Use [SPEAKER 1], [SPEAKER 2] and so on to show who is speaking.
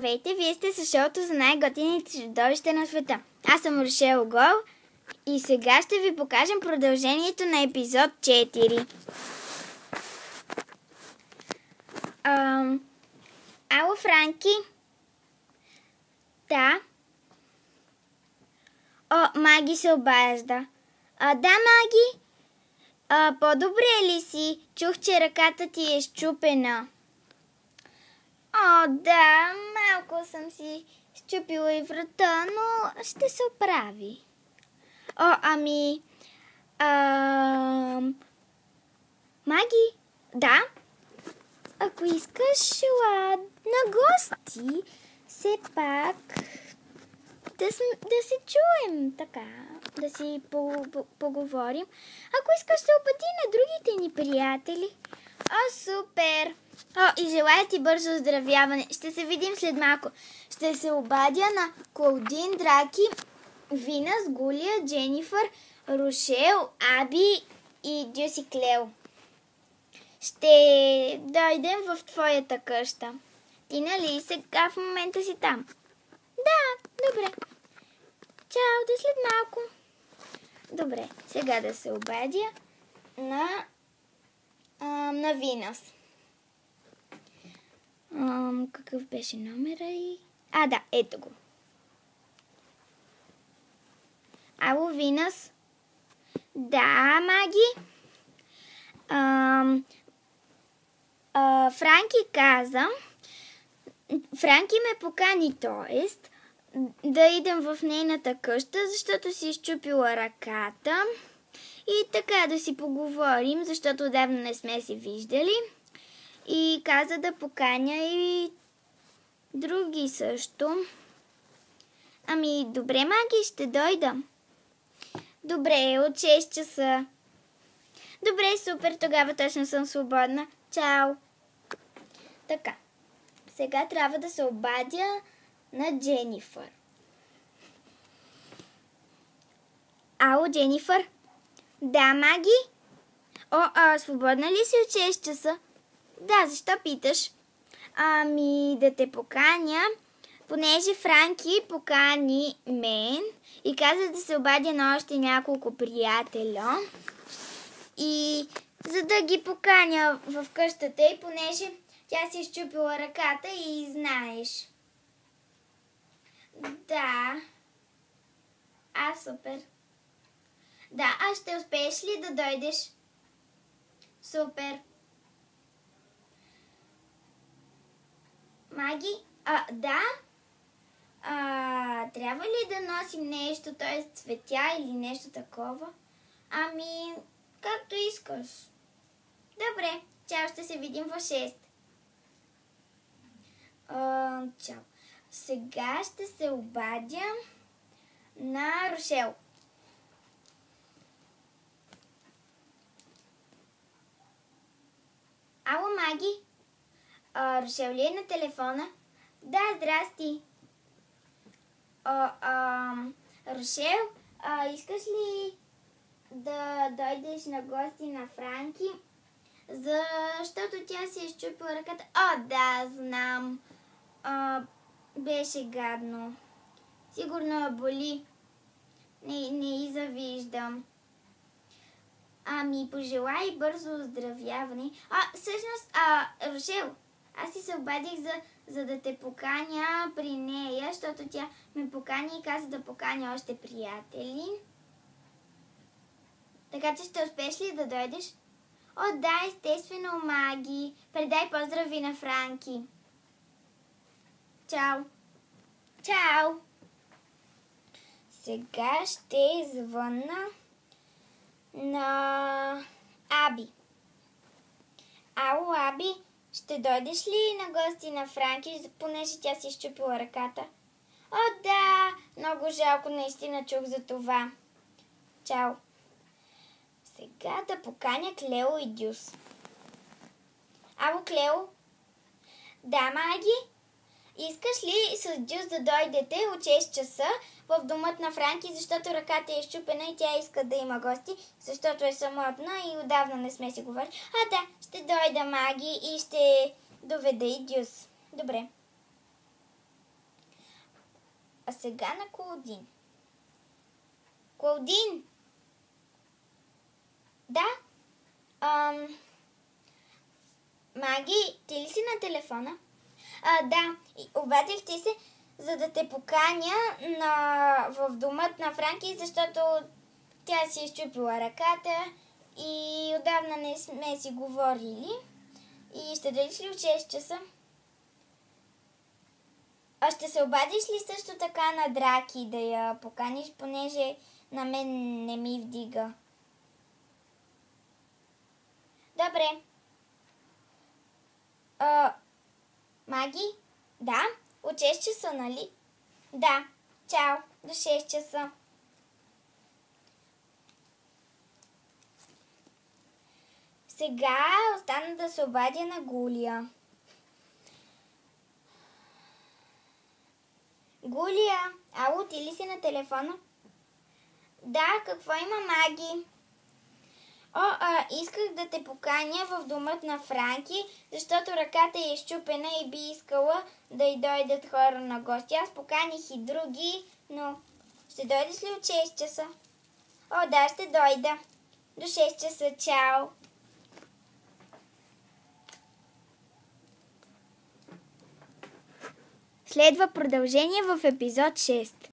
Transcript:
[SPEAKER 1] Здравейте, вие сте с шоуто за най-готините чудовища на света. Аз съм Рошел Гол и сега ще ви покажем продължението на епизод 4. Ало, Франки? Да? О, Маги се обажда. Да, Маги? По-добре ли си? Чух, че ръката ти е счупена. О, да, малко съм си счупила и врата, но ще се оправи. О, Маги? Да? Ако искаш, ела на гости, все пак да се чуем така, да си поговорим. Ако искаш, се обади на другите ни приятели. О, супер! О, и желая ти бързо оздравяване. Ще се видим след малко. Ще се обадя на Клаудин, Драки, Винас, Гулия, Дженифър, Рошел, Аби и Дюси Клео. Ще дойдем в твоята къща. Ти нали сега в момента си там? Да, добре. Чао, до след малко. Добре, сега да се обадя на Винас. Какъв беше номера и... да, ето го. Ало, Винас? Да, Маги? Франки каза... Франки ме покани, т.е. да идем в нейната къща, защото си изчупила ръката и така да си поговорим, защото отдавна не сме се виждали. И каза да поканя и други също. Добре, Маги, ще дойда. Добре, от 6 часа. Добре, супер, тогава точно съм свободна. Чао! Така, сега трябва да се обадя на Дженифър. Ало, Дженифър? Да, Маги? Свободна ли си от 6 часа? Да, защо питаш? Да те поканя, понеже Франки покани мен и каза да се обадя на още няколко приятеля. И за да ги поканя в къщата и понеже тя си изчупила ръката и знаеш. Да. Супер. Да, ще успееш ли да дойдеш? Супер. Маги? Да? Трябва ли да носим нещо, т.е. цветя или нещо такова? Както искаш. Добре, чао, ще се видим в 6. Чао. Сега ще се обадя на Рошел. Ало, Маги? Рошел ли е на телефона? Да, здрасти. Рошел, искаш ли да дойдеш на гости на Франки? Защото тя си е счупила ръката. Да, знам. Беше гадно. Сигурно я боли. Не и завиждам. Пожелай бързо оздравяване. Всъщност, Рошел, аз си се обадих за да те поканя при нея, защото тя ме покани и каза да поканя още приятели. Така че ще успееш ли да дойдеш? Да, естествено, Маги. Предай поздрави на Франки. Чао. Чао. Сега ще звънна на Аби. Ало, Аби, ще дойдеш ли на гости на Франки, понеже тя си изчупила ръката? Да, много жалко, наистина чух за това. Чао. Сега да поканя Клео и Дюс. Ало, Клео? Да, Маги? Искаш ли с Дюс да дойдете от 6 часа в домът на Франки, защото ръката е изчупена и тя иска да има гости, защото е самотна и отдавна не сме си говорили. Да, ще дойда, Маги, и ще доведа и Дюс. Добре. А сега на Клодин. Клодин! Да? Маги, ти ли си на телефона? Да, обадих ти се, за да те поканя в домът на Франки, защото тя си е счупила ръката и отдавна не сме си говорили. И ще дойдеш ли в 6 часа? А ще се обадиш ли също така на Драки да я поканиш, понеже на мен не ми вдига? Добре. Маги? Да? От 6 часа, нали? Да. Чао. До 6 часа. Сега остана да се обадя на Гулия. Гулия, ало, ти ли си на телефона? Да, какво има, Маги? Исках да те поканя в домът на Франки, защото ръката е счупена и би искала да й дойдат хора на гости. Аз поканих и други, но ще дойдеш ли от 6 часа? Да, ще дойда. До 6 часа, чао! Следва продължение в епизод 6.